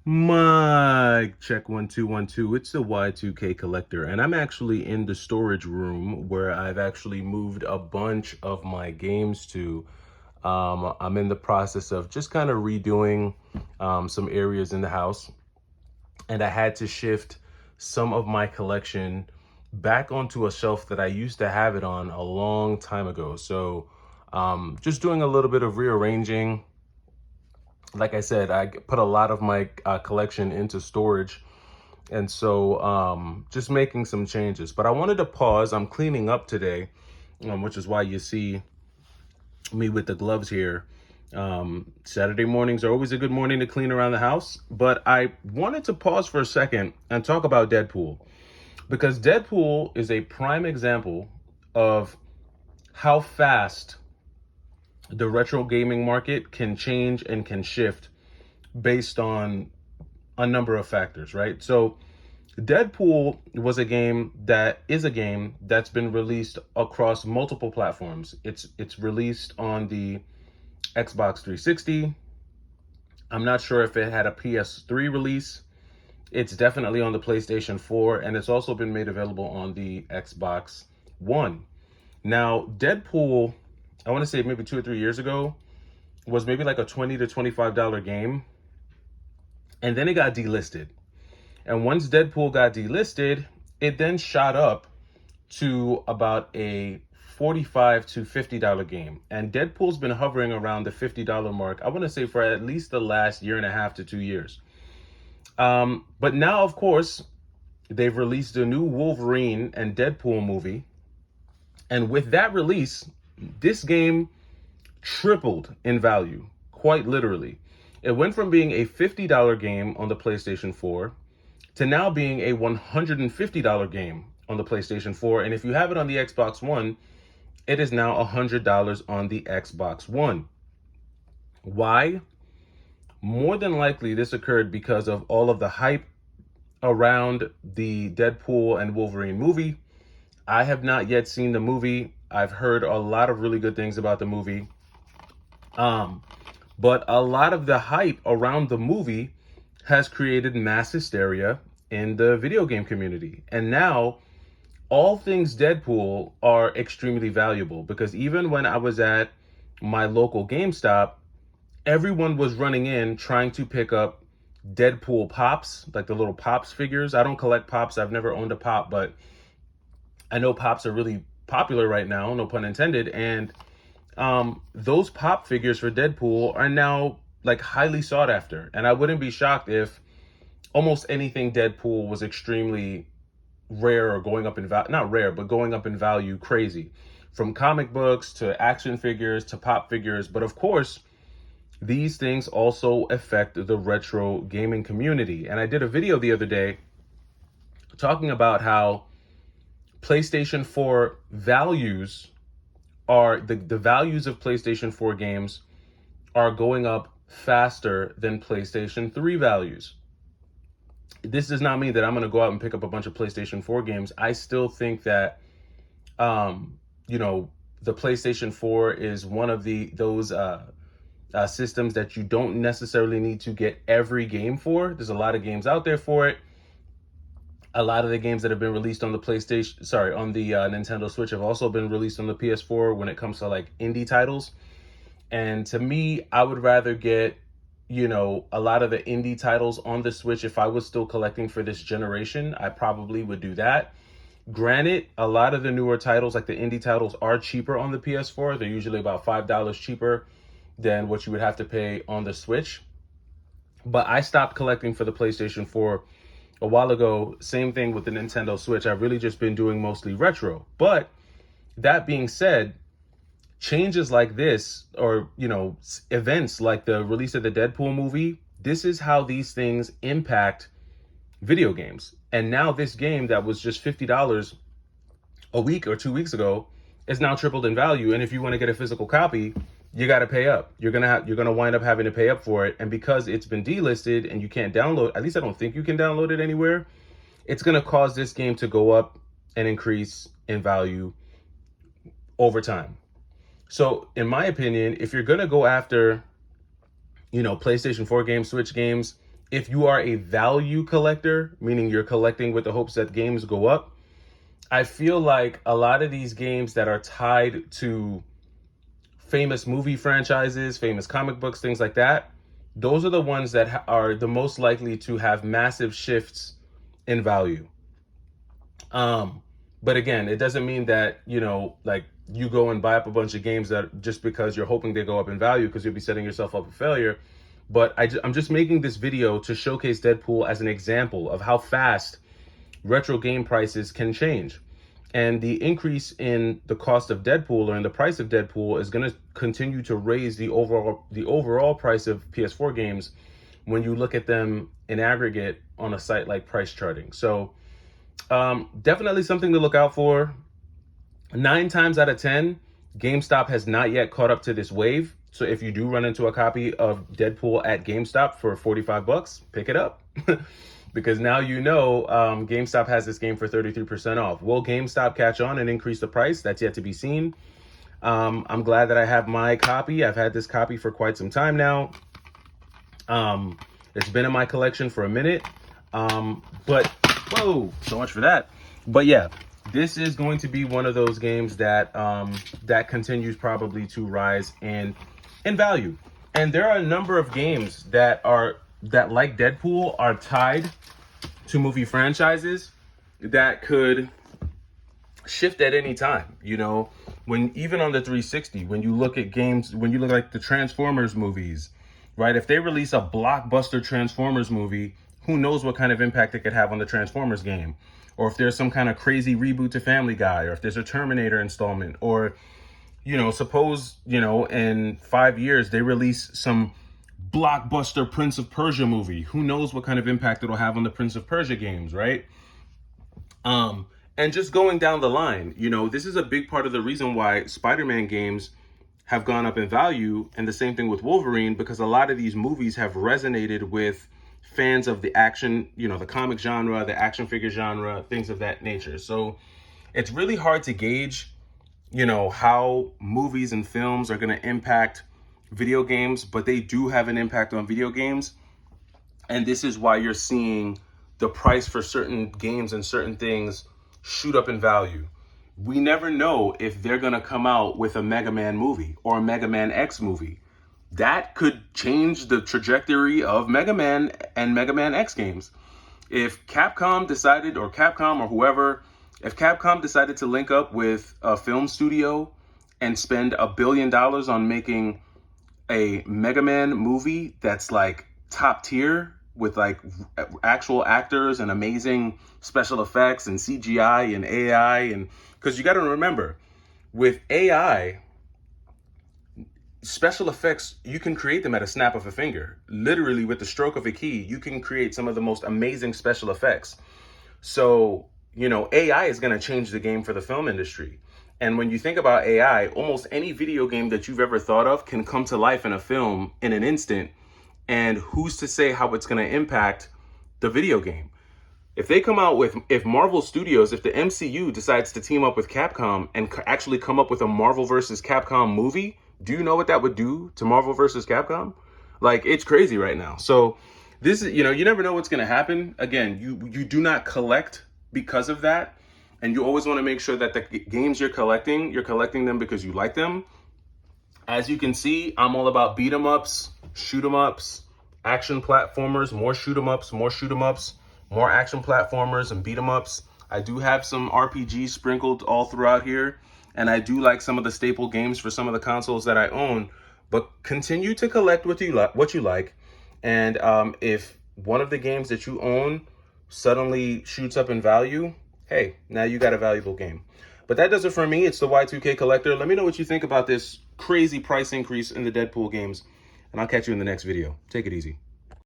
Mic check 1 2 1 2. It's the Y2K collector, and I'm actually in the storage room where I've actually moved a bunch of my games to. I'm in the process of just kind of redoing some areas in the house, and I had to shift some of my collection back onto a shelf that I used to have it on a long time ago. So, just doing a little bit of rearranging. Like I said, I put a lot of my collection into storage. And so just making some changes. But I wanted to pause. I'm cleaning up today, which is why you see me with the gloves here. Saturday mornings are always a good morning to clean around the house. But I wanted to pause for a second and talk about Deadpool. Because Deadpool is a prime example of how fast the retro gaming market can change and can shift based on a number of factors, right? So Deadpool was a game that is a game that's been released across multiple platforms. It's released on the Xbox 360. I'm not sure if it had a PS3 release. It's definitely on the PlayStation 4, and it's also been made available on the Xbox One. Now, Deadpool, I want to say maybe 2 or 3 years ago, was maybe like a $20 to $25 game, and then it got delisted. And once Deadpool got delisted, it then shot up to about a $45 to $50 game. And Deadpool's been hovering around the $50 mark, I want to say, for at least the last year and a half to 2 years. But now, of course, they've released a new Wolverine and Deadpool movie. And with that release, this game tripled in value, quite literally. It went from being a $50 game on the PlayStation 4 to now being a $150 game on the PlayStation 4. And if you have it on the Xbox One, it is now $100 on the Xbox One. Why? More than likely, this occurred because of all of the hype around the Deadpool and Wolverine movie. I have not yet seen the movie. I've heard a lot of really good things about the movie. But a lot of the hype around the movie has created mass hysteria in the video game community. And now all things Deadpool are extremely valuable because even when I was at my local GameStop, everyone was running in trying to pick up Deadpool pops, like the little pops figures. I don't collect pops. I've never owned a pop, but I know pops are really popular right now, no pun intended. And those pop figures for Deadpool are now like highly sought after. And I wouldn't be shocked if almost anything Deadpool was extremely rare or going up in value, not rare, but going up in value crazy, from comic books to action figures to pop figures. But of course, these things also affect the retro gaming community. And I did a video the other day talking about how PlayStation 4 values are the values of PlayStation 4 games are going up faster than PlayStation 3 values. This does not mean that I'm going to go out and pick up a bunch of PlayStation 4 games. I still think that, you know, the PlayStation 4 is one of those systems that you don't necessarily need to get every game for. There's a lot of games out there for it. A lot of the games that have been released on the Nintendo Switch have also been released on the PS4 when it comes to like indie titles. And to me, I would rather get, a lot of the indie titles on the Switch. If I was still collecting for this generation, I probably would do that. Granted, a lot of the newer titles, like the indie titles, are cheaper on the PS4. They're usually about $5 cheaper than what you would have to pay on the Switch. But I stopped collecting for the PlayStation 4 a while ago. Same thing with the Nintendo Switch. I've really just been doing mostly retro. But that being said, changes like this, or events like the release of the Deadpool movie, this is how these things impact video games. And now this game that was just $50 a week or 2 weeks ago is now tripled in value. And if you want to get a physical copy, you got to pay up. You're gonna wind up having to pay up for it. And because it's been delisted and you can't download, at least I don't think you can download it anywhere, it's gonna cause this game to go up and increase in value over time. So in my opinion, if you're gonna go after, PlayStation 4 games, Switch games, If you are a value collector, meaning you're collecting with the hopes that games go up, I feel like a lot of these games that are tied to famous movie franchises, famous comic books, things like that, those are the ones that are the most likely to have massive shifts in value. Um, but again, it doesn't mean that, like you go and buy up a bunch of games that just because you're hoping they go up in value, because you'll be setting yourself up for failure. But I'm just making this video to showcase Deadpool as an example of how fast retro game prices can change. And the increase in the cost of Deadpool, or in the price of Deadpool, is going to continue to raise the overall price of PS4 games when you look at them in aggregate on a site like Price Charting. So definitely something to look out for. 9 times out of 10, GameStop has not yet caught up to this wave. So if you do run into a copy of Deadpool at GameStop for $45, pick it up. Because now GameStop has this game for 33% off. Will GameStop catch on and increase the price? That's yet to be seen. I'm glad that I have my copy. I've had this copy for quite some time now. It's been in my collection for a minute. But, whoa, so much for that. But yeah, this is going to be one of those games that that continues probably to rise in value. And there are a number of games that like Deadpool are tied to movie franchises that could shift at any time. When even on the 360, when you look at games, when you look like the Transformers movies, right? If they release a blockbuster Transformers movie, who knows what kind of impact it could have on the Transformers game? Or if there's some kind of crazy reboot to Family Guy, or if there's a Terminator installment, or, suppose, in 5 years they release some blockbuster Prince of Persia movie. Who knows what kind of impact it'll have on the Prince of Persia games, right? And just going down the line, this is a big part of the reason why Spider-Man games have gone up in value, and the same thing with Wolverine, because a lot of these movies have resonated with fans of the action, the comic genre, the action figure genre, things of that nature. So it's really hard to gauge, how movies and films are going to impact video games, but they do have an impact on video games. And this is why you're seeing the price for certain games and certain things shoot up in value. We never know if they're going to come out with a Mega Man movie or a Mega Man X movie. That could change the trajectory of Mega Man and Mega Man X games. If Capcom decided, or whoever, if Capcom decided to link up with a film studio and spend $1 billion on making a Mega Man movie that's like top tier, with like actual actors and amazing special effects and CGI and AI, and because you got to remember, with AI, special effects, you can create them at a snap of a finger. Literally, with the stroke of a key, you can create some of the most amazing special effects. So, AI is going to change the game for the film industry. And when you think about AI, almost any video game that you've ever thought of can come to life in a film in an instant. And who's to say how it's going to impact the video game? If they come out with, if Marvel Studios, if the MCU decides to team up with Capcom and actually come up with a Marvel versus Capcom movie, do you know what that would do to Marvel versus Capcom? Like, it's crazy right now. So this is, you never know what's going to happen. Again, you do not collect because of that. And you always want to make sure that the games you're collecting them because you like them. As you can see, I'm all about beat 'em ups, shoot 'em ups, action platformers, more shoot 'em ups, more action platformers and beat 'em ups. I do have some RPGs sprinkled all throughout here, and I do like some of the staple games for some of the consoles that I own. But continue to collect what you like, and if one of the games that you own suddenly shoots up in value, hey, now you got a valuable game. But that does it for me. It's the Y2K Collector. Let me know what you think about this crazy price increase in the Deadpool games, and I'll catch you in the next video. Take it easy.